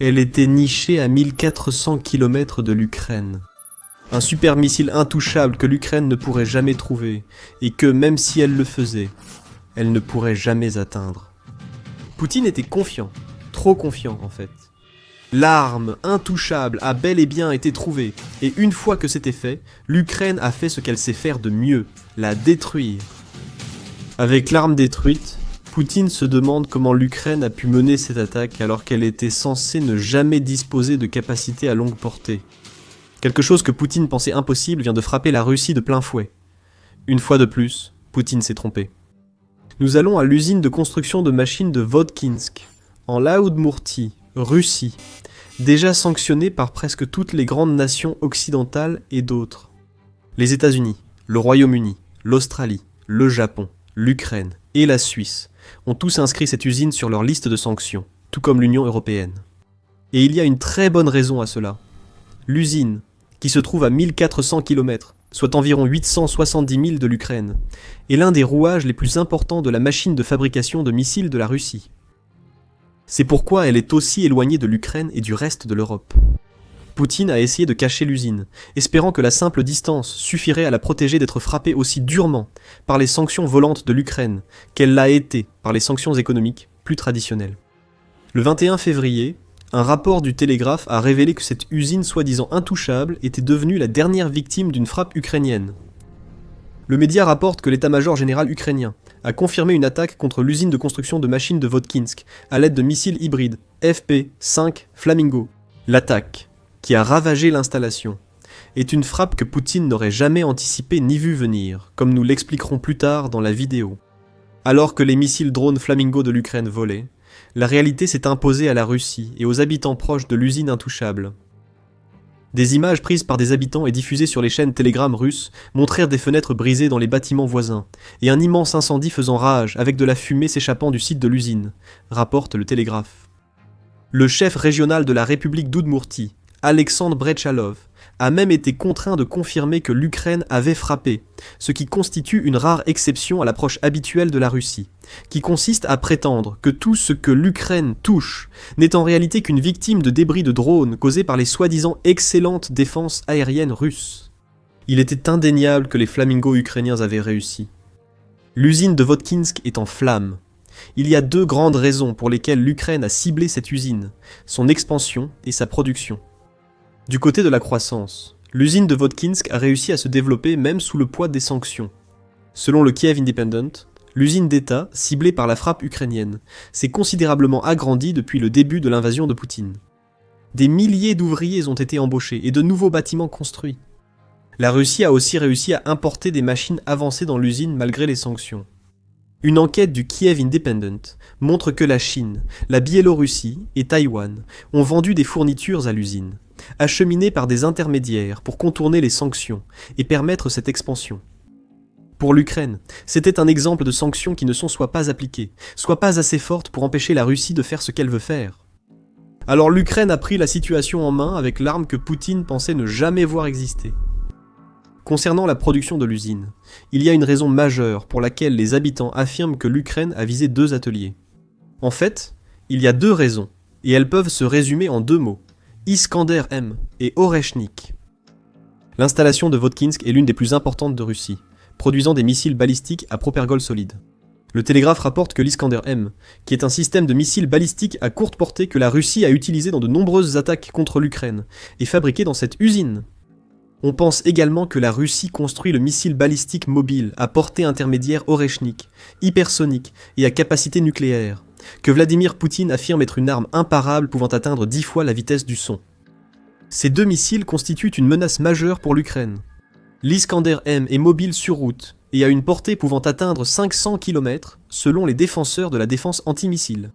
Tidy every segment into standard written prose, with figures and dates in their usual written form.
Elle était nichée à 1400 km de l'Ukraine. Un super missile intouchable que l'Ukraine ne pourrait jamais trouver, et que, même si elle le faisait, elle ne pourrait jamais atteindre. Poutine était confiant, trop confiant en fait. L'arme intouchable a bel et bien été trouvée, et une fois que c'était fait, l'Ukraine a fait ce qu'elle sait faire de mieux, la détruire. Avec l'arme détruite, Poutine se demande comment l'Ukraine a pu mener cette attaque alors qu'elle était censée ne jamais disposer de capacités à longue portée. Quelque chose que Poutine pensait impossible vient de frapper la Russie de plein fouet. Une fois de plus, Poutine s'est trompé. Nous allons à l'usine de construction de machines de Vodkinsk, en Laoudmourtie, Russie, déjà sanctionnée par presque toutes les grandes nations occidentales et d'autres. Les États-Unis, le Royaume-Uni, l'Australie, le Japon, l'Ukraine et la Suisse ont tous inscrit cette usine sur leur liste de sanctions, tout comme l'Union européenne. Et il y a une très bonne raison à cela. L'usine, qui se trouve à 1400 km, soit environ 870 000 de l'Ukraine, est l'un des rouages les plus importants de la machine de fabrication de missiles de la Russie. C'est pourquoi elle est aussi éloignée de l'Ukraine et du reste de l'Europe. Poutine a essayé de cacher l'usine, espérant que la simple distance suffirait à la protéger d'être frappée aussi durement par les sanctions volantes de l'Ukraine qu'elle l'a été par les sanctions économiques plus traditionnelles. Le 21 février, un rapport du Télégraphe a révélé que cette usine soi-disant intouchable était devenue la dernière victime d'une frappe ukrainienne. Le média rapporte que l'état-major général ukrainien a confirmé une attaque contre l'usine de construction de machines de Vodkinsk à l'aide de missiles hybrides FP-5 Flamingo. L'attaque, qui a ravagé l'installation, est une frappe que Poutine n'aurait jamais anticipée ni vue venir, comme nous l'expliquerons plus tard dans la vidéo. Alors que les missiles drones Flamingo de l'Ukraine volaient, la réalité s'est imposée à la Russie et aux habitants proches de l'usine intouchable. Des images prises par des habitants et diffusées sur les chaînes Telegram russes montrèrent des fenêtres brisées dans les bâtiments voisins, et un immense incendie faisant rage avec de la fumée s'échappant du site de l'usine, rapporte le Télégraphe. Le chef régional de la République d'Oudmourtie, Alexandre Brechalov, a même été contraint de confirmer que l'Ukraine avait frappé, ce qui constitue une rare exception à l'approche habituelle de la Russie, qui consiste à prétendre que tout ce que l'Ukraine touche n'est en réalité qu'une victime de débris de drones causés par les soi-disant excellentes défenses aériennes russes. Il était indéniable que les flamingos ukrainiens avaient réussi. L'usine de Vodkinsk est en flammes. Il y a deux grandes raisons pour lesquelles l'Ukraine a ciblé cette usine, son expansion et sa production. Du côté de la croissance, l'usine de Vodkinsk a réussi à se développer même sous le poids des sanctions. Selon le Kiev Independent, l'usine d'État, ciblée par la frappe ukrainienne, s'est considérablement agrandie depuis le début de l'invasion de Poutine. Des milliers d'ouvriers ont été embauchés et de nouveaux bâtiments construits. La Russie a aussi réussi à importer des machines avancées dans l'usine malgré les sanctions. Une enquête du Kiev Independent montre que la Chine, la Biélorussie et Taïwan ont vendu des fournitures à l'usine, acheminées par des intermédiaires pour contourner les sanctions et permettre cette expansion. Pour l'Ukraine, c'était un exemple de sanctions qui ne sont soit pas appliquées, soit pas assez fortes pour empêcher la Russie de faire ce qu'elle veut faire. Alors l'Ukraine a pris la situation en main avec l'arme que Poutine pensait ne jamais voir exister. Concernant la production de l'usine, il y a une raison majeure pour laquelle les habitants affirment que l'Ukraine a visé deux ateliers. En fait, il y a deux raisons, et elles peuvent se résumer en deux mots, Iskander M et Oreshnik. L'installation de Vodkinsk est l'une des plus importantes de Russie, produisant des missiles balistiques à propergol solide. Le Télégraphe rapporte que l'Iskander M, qui est un système de missiles balistiques à courte portée que la Russie a utilisé dans de nombreuses attaques contre l'Ukraine, est fabriqué dans cette usine. On pense également que la Russie construit le missile balistique mobile à portée intermédiaire Oreshnik, hypersonique et à capacité nucléaire, que Vladimir Poutine affirme être une arme imparable pouvant atteindre 10 fois la vitesse du son. Ces deux missiles constituent une menace majeure pour l'Ukraine. L'Iskander M est mobile sur route et a une portée pouvant atteindre 500 km selon les défenseurs de la défense antimissile.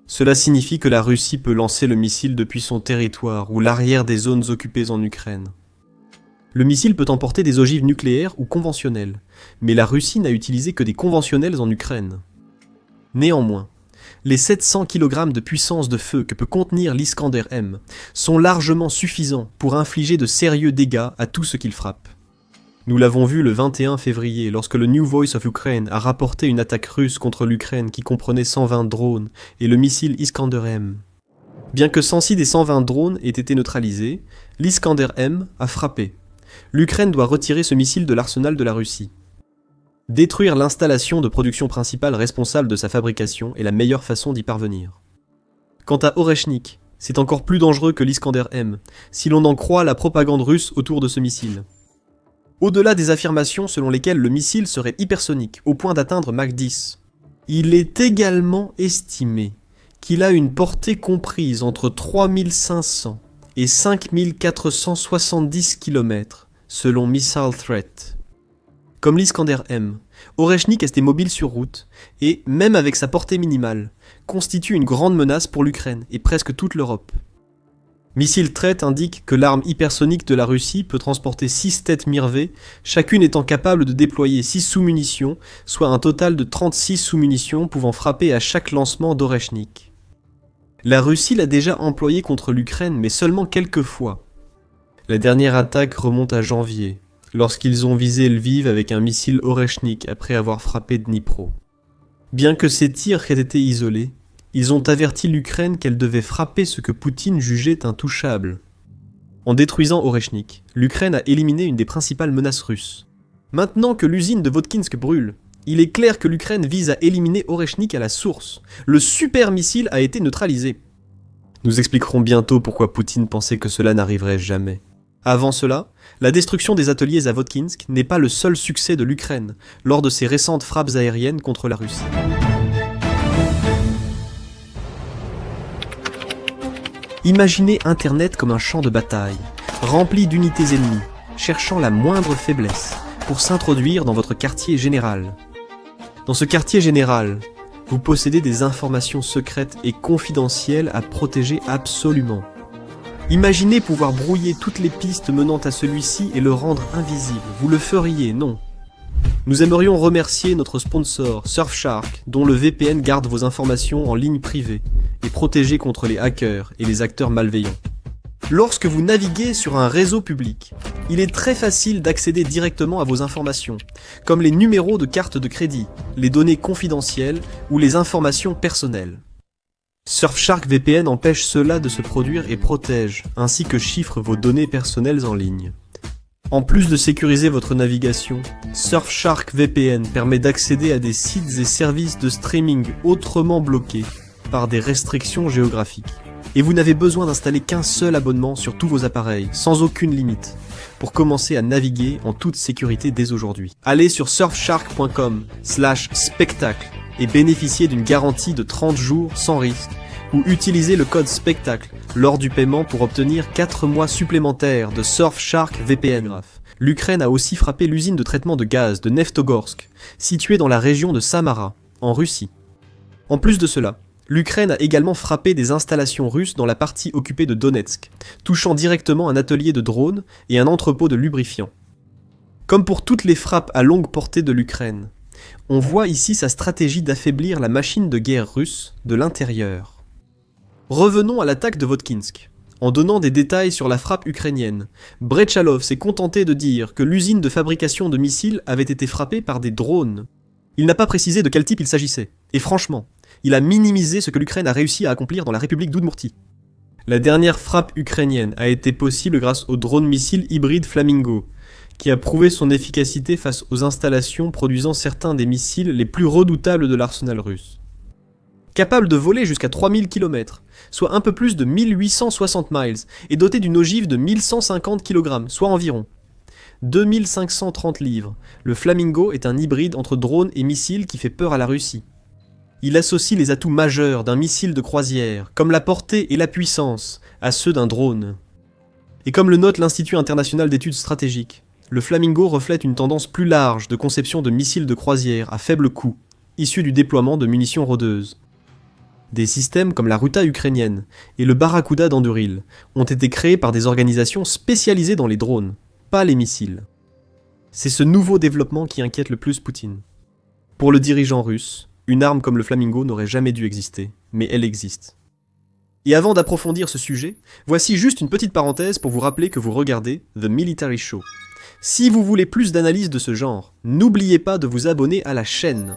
Cela signifie que la Russie peut lancer le missile depuis son territoire ou l'arrière des zones occupées en Ukraine. Le missile peut emporter des ogives nucléaires ou conventionnelles, mais la Russie n'a utilisé que des conventionnels en Ukraine. Néanmoins, les 700 kg de puissance de feu que peut contenir l'Iskander M sont largement suffisants pour infliger de sérieux dégâts à tout ce qu'il frappe. Nous l'avons vu le 21 février lorsque le New Voice of Ukraine a rapporté une attaque russe contre l'Ukraine qui comprenait 120 drones et le missile Iskander M. Bien que 106 des 120 drones aient été neutralisés, l'Iskander-M a frappé. L'Ukraine doit retirer ce missile de l'arsenal de la Russie. Détruire l'installation de production principale responsable de sa fabrication est la meilleure façon d'y parvenir. Quant à Oreshnik, c'est encore plus dangereux que l'Iskander-M, si l'on en croit la propagande russe autour de ce missile. Au-delà des affirmations selon lesquelles le missile serait hypersonique, au point d'atteindre Mach 10, il est également estimé qu'il a une portée comprise entre 3500 et 5470 km, selon Missile Threat. Comme l'Iskander-M, Oreshnik est mobile sur route et, même avec sa portée minimale, constitue une grande menace pour l'Ukraine et presque toute l'Europe. Missile Threat indique que l'arme hypersonique de la Russie peut transporter 6 têtes Mirvé, chacune étant capable de déployer 6 sous-munitions, soit un total de 36 sous-munitions pouvant frapper à chaque lancement d'Oreshnik. La Russie l'a déjà employé contre l'Ukraine, mais seulement quelques fois. La dernière attaque remonte à janvier, lorsqu'ils ont visé Lviv avec un missile Oreshnik après avoir frappé Dnipro. Bien que ces tirs aient été isolés, ils ont averti l'Ukraine qu'elle devait frapper ce que Poutine jugeait intouchable. En détruisant Oreshnik, l'Ukraine a éliminé une des principales menaces russes. Maintenant que l'usine de Votkinsk brûle, il est clair que l'Ukraine vise à éliminer Oreshnik à la source. Le super missile a été neutralisé. Nous expliquerons bientôt pourquoi Poutine pensait que cela n'arriverait jamais. Avant cela, la destruction des ateliers à Votkinsk n'est pas le seul succès de l'Ukraine lors de ses récentes frappes aériennes contre la Russie. Imaginez Internet comme un champ de bataille, rempli d'unités ennemies, cherchant la moindre faiblesse pour s'introduire dans votre quartier général. Dans ce quartier général, vous possédez des informations secrètes et confidentielles à protéger absolument. Imaginez pouvoir brouiller toutes les pistes menant à celui-ci et le rendre invisible. Vous le feriez, non? Nous aimerions remercier notre sponsor, Surfshark, dont le VPN garde vos informations en ligne privée et protégé contre les hackers et les acteurs malveillants. Lorsque vous naviguez sur un réseau public, il est très facile d'accéder directement à vos informations, comme les numéros de carte de crédit, les données confidentielles ou les informations personnelles. Surfshark VPN empêche cela de se produire et protège, ainsi que chiffre vos données personnelles en ligne. En plus de sécuriser votre navigation, Surfshark VPN permet d'accéder à des sites et services de streaming autrement bloqués par des restrictions géographiques. Et vous n'avez besoin d'installer qu'un seul abonnement sur tous vos appareils, sans aucune limite, pour commencer à naviguer en toute sécurité dès aujourd'hui. Allez sur surfshark.com/spectacle et bénéficiez d'une garantie de 30 jours sans risque, ou utilisez le code SPECTACLE lors du paiement pour obtenir 4 mois supplémentaires de Surfshark VPN. L'Ukraine a aussi frappé l'usine de traitement de gaz de Neftogorsk, située dans la région de Samara, en Russie. En plus de cela, l'Ukraine a également frappé des installations russes dans la partie occupée de Donetsk, touchant directement un atelier de drones et un entrepôt de lubrifiants. Comme pour toutes les frappes à longue portée de l'Ukraine, on voit ici sa stratégie d'affaiblir la machine de guerre russe de l'intérieur. Revenons à l'attaque de Votkinsk. En donnant des détails sur la frappe ukrainienne, Brechalov s'est contenté de dire que l'usine de fabrication de missiles avait été frappée par des drones. Il n'a pas précisé de quel type il s'agissait, et franchement, il a minimisé ce que l'Ukraine a réussi à accomplir dans la République d'Oudmourtie. La dernière frappe ukrainienne a été possible grâce au drone missile hybride Flamingo, qui a prouvé son efficacité face aux installations produisant certains des missiles les plus redoutables de l'arsenal russe. Capable de voler jusqu'à 3000 km, soit un peu plus de 1860 miles, et doté d'une ogive de 1150 kg, soit environ 2530 livres, le Flamingo est un hybride entre drone et missile qui fait peur à la Russie. Il associe les atouts majeurs d'un missile de croisière, comme la portée et la puissance, à ceux d'un drone. Et comme le note l'Institut international d'études stratégiques, le Flamingo reflète une tendance plus large de conception de missiles de croisière à faible coût, issus du déploiement de munitions rôdeuses. Des systèmes comme la Ruta ukrainienne et le Barracuda d'Anduril ont été créés par des organisations spécialisées dans les drones, pas les missiles. C'est ce nouveau développement qui inquiète le plus Poutine. Pour le dirigeant russe, une arme comme le Flamingo n'aurait jamais dû exister, mais elle existe. Et avant d'approfondir ce sujet, voici juste une petite parenthèse pour vous rappeler que vous regardez The Military Show. Si vous voulez plus d'analyses de ce genre, n'oubliez pas de vous abonner à la chaîne.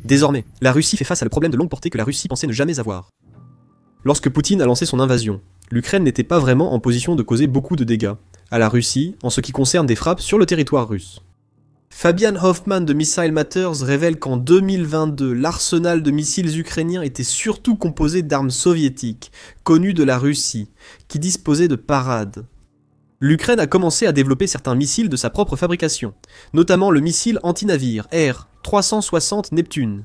Désormais, la Russie fait face à le problème de longue portée que la Russie pensait ne jamais avoir. Lorsque Poutine a lancé son invasion, l'Ukraine n'était pas vraiment en position de causer beaucoup de dégâts à la Russie en ce qui concerne des frappes sur le territoire russe. Fabian Hoffman de Missile Matters révèle qu'en 2022, l'arsenal de missiles ukrainiens était surtout composé d'armes soviétiques, connues de la Russie, qui disposaient de parades. L'Ukraine a commencé à développer certains missiles de sa propre fabrication, notamment le missile anti-navire R-360 Neptune.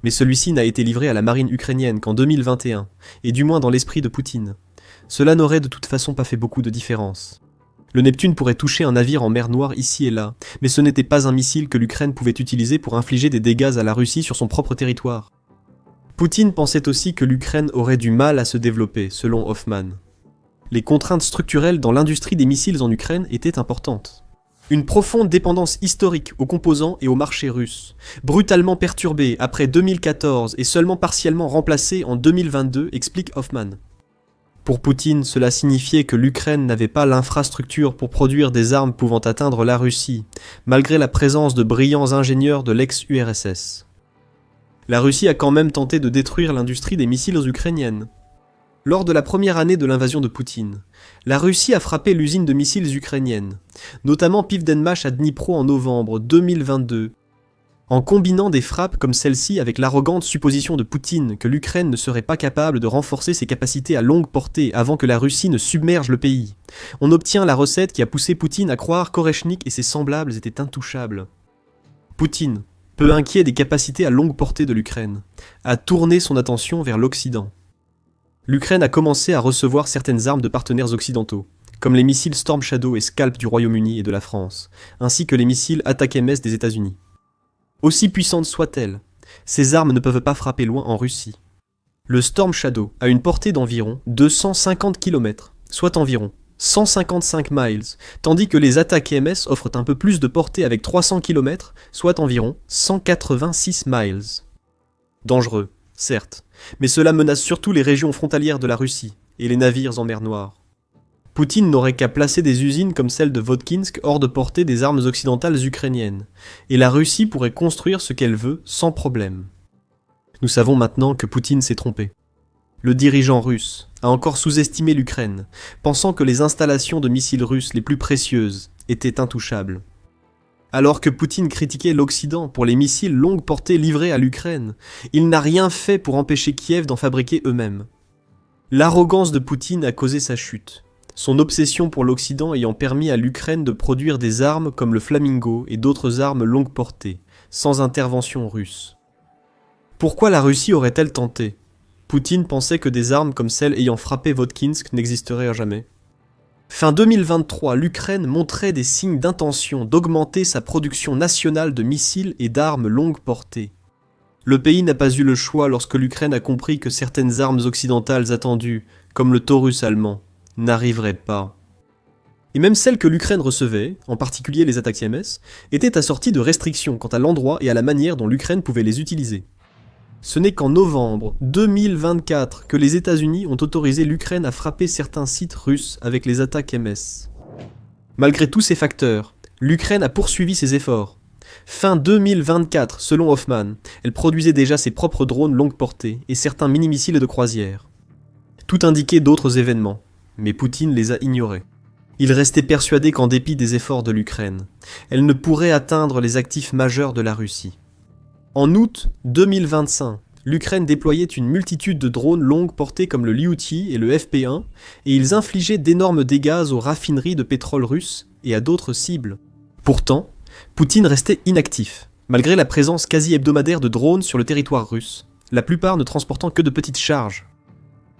Mais celui-ci n'a été livré à la marine ukrainienne qu'en 2021, et du moins dans l'esprit de Poutine. Cela n'aurait de toute façon pas fait beaucoup de différence. Le Neptune pourrait toucher un navire en mer Noire ici et là, mais ce n'était pas un missile que l'Ukraine pouvait utiliser pour infliger des dégâts à la Russie sur son propre territoire. Poutine pensait aussi que l'Ukraine aurait du mal à se développer, selon Hoffman. Les contraintes structurelles dans l'industrie des missiles en Ukraine étaient importantes. Une profonde dépendance historique aux composants et au marché russe, brutalement perturbée après 2014 et seulement partiellement remplacée en 2022, explique Hoffman. Pour Poutine, cela signifiait que l'Ukraine n'avait pas l'infrastructure pour produire des armes pouvant atteindre la Russie, malgré la présence de brillants ingénieurs de l'ex-URSS. La Russie a quand même tenté de détruire l'industrie des missiles ukrainiennes. Lors de la première année de l'invasion de Poutine, la Russie a frappé l'usine de missiles ukrainienne, notamment Pivdenmach à Dnipro en novembre 2022, en combinant des frappes comme celle-ci avec l'arrogante supposition de Poutine que l'Ukraine ne serait pas capable de renforcer ses capacités à longue portée avant que la Russie ne submerge le pays. On obtient la recette qui a poussé Poutine à croire qu'Oreshnik et ses semblables étaient intouchables. Poutine, peu inquiet des capacités à longue portée de l'Ukraine, a tourné son attention vers l'Occident. L'Ukraine a commencé à recevoir certaines armes de partenaires occidentaux, comme les missiles Storm Shadow et Scalp du Royaume-Uni et de la France, ainsi que les missiles Attack-MS des États-Unis. Aussi puissantes soient-elles, ces armes ne peuvent pas frapper loin en Russie. Le Storm Shadow a une portée d'environ 250 km, soit environ 155 miles, tandis que les Attack-MS offrent un peu plus de portée avec 300 km, soit environ 186 miles. Dangereux, certes, mais cela menace surtout les régions frontalières de la Russie et les navires en mer Noire. Poutine n'aurait qu'à placer des usines comme celle de Votkinsk hors de portée des armes occidentales ukrainiennes, et la Russie pourrait construire ce qu'elle veut sans problème. Nous savons maintenant que Poutine s'est trompé. Le dirigeant russe a encore sous-estimé l'Ukraine, pensant que les installations de missiles russes les plus précieuses étaient intouchables. Alors que Poutine critiquait l'Occident pour les missiles longue portée livrés à l'Ukraine, il n'a rien fait pour empêcher Kiev d'en fabriquer eux-mêmes. L'arrogance de Poutine a causé sa chute, son obsession pour l'Occident ayant permis à l'Ukraine de produire des armes comme le Flamingo et d'autres armes longue portée, sans intervention russe. Pourquoi la Russie aurait-elle tenté ? Poutine pensait que des armes comme celles ayant frappé Votkinsk n'existeraient à jamais. Fin 2023, l'Ukraine montrait des signes d'intention d'augmenter sa production nationale de missiles et d'armes longue portée. Le pays n'a pas eu le choix lorsque l'Ukraine a compris que certaines armes occidentales attendues, comme le Taurus allemand, n'arriveraient pas. Et même celles que l'Ukraine recevait, en particulier les attaques MS, étaient assorties de restrictions quant à l'endroit et à la manière dont l'Ukraine pouvait les utiliser. Ce n'est qu'en novembre 2024 que les États-Unis ont autorisé l'Ukraine à frapper certains sites russes avec les attaques MS. Malgré tous ces facteurs, l'Ukraine a poursuivi ses efforts. Fin 2024, selon Hoffman, elle produisait déjà ses propres drones longue portée et certains mini-missiles de croisière. Tout indiquait d'autres événements, mais Poutine les a ignorés. Il restait persuadé qu'en dépit des efforts de l'Ukraine, elle ne pourrait atteindre les actifs majeurs de la Russie. En août 2025, l'Ukraine déployait une multitude de drones longue portée comme le Lyuti et le FP1, et ils infligeaient d'énormes dégâts aux raffineries de pétrole russes et à d'autres cibles. Pourtant, Poutine restait inactif, malgré la présence quasi hebdomadaire de drones sur le territoire russe, la plupart ne transportant que de petites charges.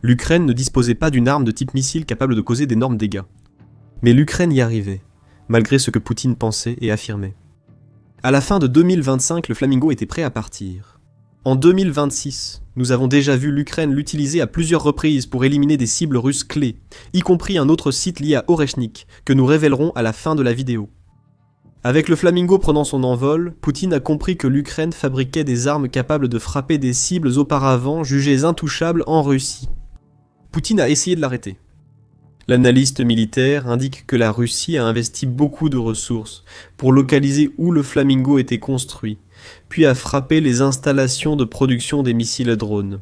L'Ukraine ne disposait pas d'une arme de type missile capable de causer d'énormes dégâts. Mais l'Ukraine y arrivait, malgré ce que Poutine pensait et affirmait. À la fin de 2025, le Flamingo était prêt à partir. En 2026, nous avons déjà vu l'Ukraine l'utiliser à plusieurs reprises pour éliminer des cibles russes clés, y compris un autre site lié à Oreshnik, que nous révélerons à la fin de la vidéo. Avec le Flamingo prenant son envol, Poutine a compris que l'Ukraine fabriquait des armes capables de frapper des cibles auparavant jugées intouchables en Russie. Poutine a essayé de l'arrêter. L'analyste militaire indique que la Russie a investi beaucoup de ressources pour localiser où le Flamingo était construit, puis a frappé les installations de production des missiles drones.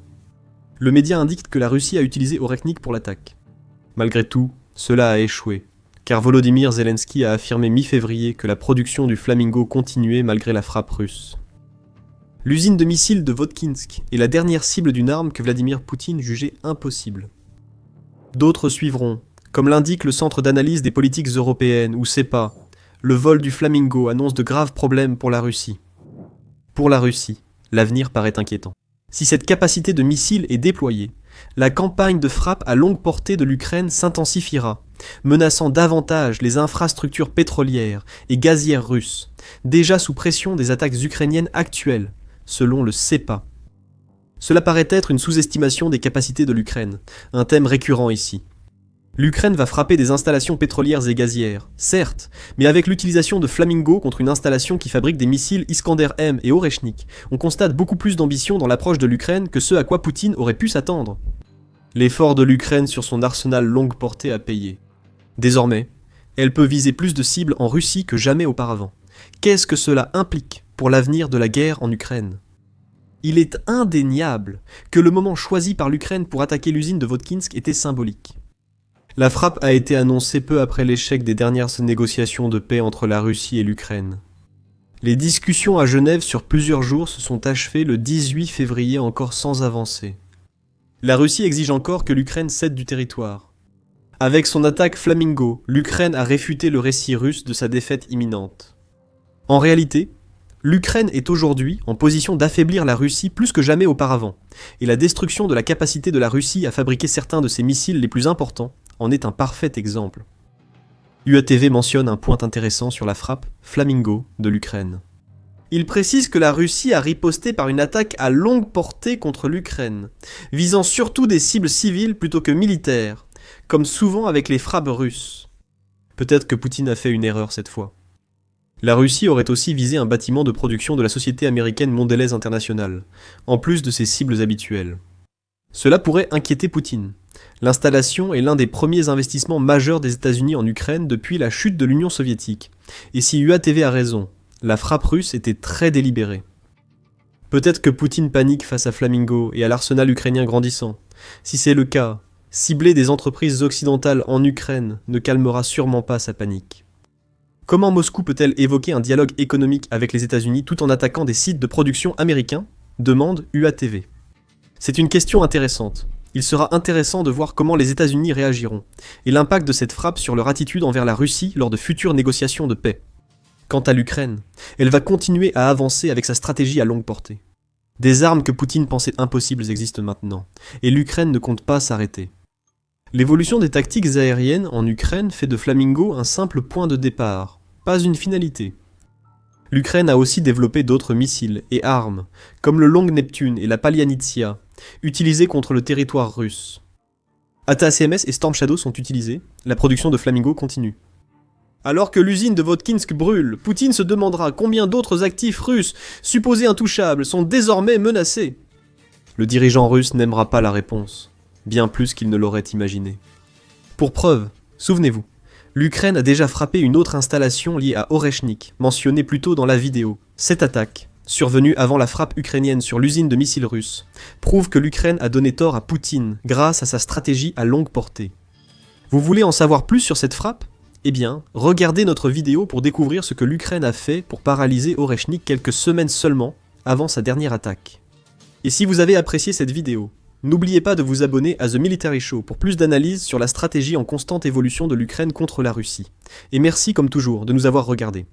Le média indique que la Russie a utilisé Orekhnik pour l'attaque. Malgré tout, cela a échoué, car Volodymyr Zelensky a affirmé mi-février que la production du Flamingo continuait malgré la frappe russe. L'usine de missiles de Votkinsk est la dernière cible d'une arme que Vladimir Poutine jugeait impossible. D'autres suivront, comme l'indique le Centre d'analyse des politiques européennes, ou CEPA. Le vol du Flamingo annonce de graves problèmes pour la Russie. Pour la Russie, l'avenir paraît inquiétant. Si cette capacité de missile est déployée, la campagne de frappe à longue portée de l'Ukraine s'intensifiera, menaçant davantage les infrastructures pétrolières et gazières russes, déjà sous pression des attaques ukrainiennes actuelles, selon le CEPA. Cela paraît être une sous-estimation des capacités de l'Ukraine, un thème récurrent ici. L'Ukraine va frapper des installations pétrolières et gazières, certes, mais avec l'utilisation de Flamingo contre une installation qui fabrique des missiles Iskander-M et Orekhnik, on constate beaucoup plus d'ambition dans l'approche de l'Ukraine que ce à quoi Poutine aurait pu s'attendre. L'effort de l'Ukraine sur son arsenal longue portée a payé. Désormais, elle peut viser plus de cibles en Russie que jamais auparavant. Qu'est-ce que cela implique pour l'avenir de la guerre en Ukraine ? Il est indéniable que le moment choisi par l'Ukraine pour attaquer l'usine de Votkinsk était symbolique. La frappe a été annoncée peu après l'échec des dernières négociations de paix entre la Russie et l'Ukraine. Les discussions à Genève sur plusieurs jours se sont achevées le 18 février encore sans avancée. La Russie exige encore que l'Ukraine cède du territoire. Avec son attaque Flamingo, l'Ukraine a réfuté le récit russe de sa défaite imminente. En réalité, l'Ukraine est aujourd'hui en position d'affaiblir la Russie plus que jamais auparavant, et la destruction de la capacité de la Russie à fabriquer certains de ses missiles les plus importants en est un parfait exemple. UATV mentionne un point intéressant sur la frappe Flamingo de l'Ukraine. Il précise que la Russie a riposté par une attaque à longue portée contre l'Ukraine, visant surtout des cibles civiles plutôt que militaires, comme souvent avec les frappes russes. Peut-être que Poutine a fait une erreur cette fois. La Russie aurait aussi visé un bâtiment de production de la société américaine Mondelez International, en plus de ses cibles habituelles. Cela pourrait inquiéter Poutine. L'installation est l'un des premiers investissements majeurs des États-Unis en Ukraine depuis la chute de l'Union soviétique. Et si UATV a raison, la frappe russe était très délibérée. Peut-être que Poutine panique face à Flamingo et à l'arsenal ukrainien grandissant. Si c'est le cas, cibler des entreprises occidentales en Ukraine ne calmera sûrement pas sa panique. Comment Moscou peut-elle évoquer un dialogue économique avec les États-Unis tout en attaquant des sites de production américains ? Demande UATV. C'est une question intéressante. Il sera intéressant de voir comment les États-Unis réagiront, et l'impact de cette frappe sur leur attitude envers la Russie lors de futures négociations de paix. Quant à l'Ukraine, elle va continuer à avancer avec sa stratégie à longue portée. Des armes que Poutine pensait impossibles existent maintenant, et l'Ukraine ne compte pas s'arrêter. L'évolution des tactiques aériennes en Ukraine fait de Flamingo un simple point de départ, pas une finalité. L'Ukraine a aussi développé d'autres missiles et armes, comme le Long Neptune et la Palianitsia, utilisés contre le territoire russe. ATACMS et Storm Shadow sont utilisés, la production de Flamingo continue. Alors que l'usine de Votkinsk brûle, Poutine se demandera combien d'autres actifs russes, supposés intouchables, sont désormais menacés. Le dirigeant russe n'aimera pas la réponse, bien plus qu'il ne l'aurait imaginé. Pour preuve, souvenez-vous, l'Ukraine a déjà frappé une autre installation liée à Orekhnik, mentionnée plus tôt dans la vidéo. Cette attaque, survenue avant la frappe ukrainienne sur l'usine de missiles russe, prouve que l'Ukraine a donné tort à Poutine grâce à sa stratégie à longue portée. Vous voulez en savoir plus sur cette frappe ? Eh bien, regardez notre vidéo pour découvrir ce que l'Ukraine a fait pour paralyser Orekhnik quelques semaines seulement avant sa dernière attaque. Et si vous avez apprécié cette vidéo, n'oubliez pas de vous abonner à The Military Show pour plus d'analyses sur la stratégie en constante évolution de l'Ukraine contre la Russie. Et merci comme toujours de nous avoir regardés.